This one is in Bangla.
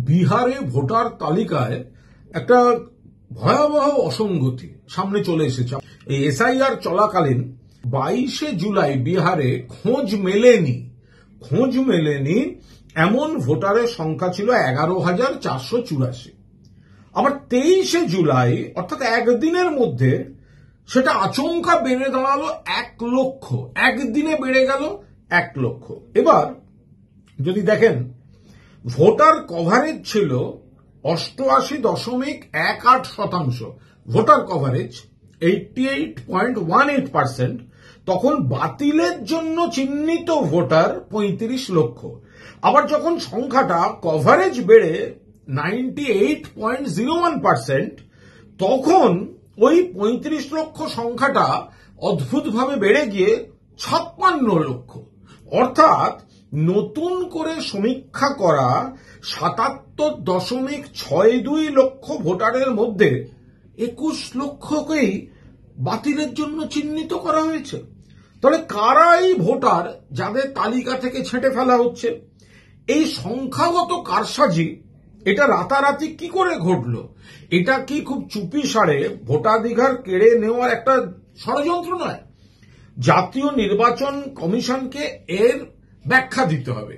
বিহারে ভোটার তালিকায় একটা ভয়াবহ অসঙ্গতি সামনে চলে এসেছে। এই এসআইআর চলাকালীন 22শে জুলাই বিহারে খোঁজ মেলেনি এমন ভোটারের সংখ্যা ছিল 11,484। আবার 23শে জুলাই অর্থাৎ একদিনের মধ্যে সেটা আচমকা বেড়ে দাঁড়ালো 1 লক্ষ। একদিনে বেড়ে গেল 1 লক্ষ। এবার যদি দেখেন ভোটার কভারেজ ছিল 88.18%। Voter coverage 88.18%। তখন বাতিলের জন্য চিহ্নিত ভোটার 35 লক্ষ। আবার যখন সংখ্যাটা কভারেজ বেড়ে 98.01%, তখন ওই 35 লক্ষ সংখ্যাটা অদ্ভুতভাবে বেড়ে গিয়ে 56 লক্ষ। অর্থাৎ নতুন করে সমীক্ষা করা 77.62 লক্ষ ভোটারের মধ্যে 21 লক্ষকেই বাতিলের জন্য চিহ্নিত করা হয়েছে। তাহলে কারা এই ভোটার যাদের তালিকা থেকে ছেঁটে ফেলা হচ্ছে? এই সংখ্যাগত কারসাজি এটা রাতারাতি কি করে ঘটলো? এটা কি খুব চুপি সারে ভোটাধিকার কেড়ে নেওয়ার একটা ষড়যন্ত্র নয়? জাতীয় নির্বাচন কমিশনকে এর ব্যাখ্যা দিতে হবে।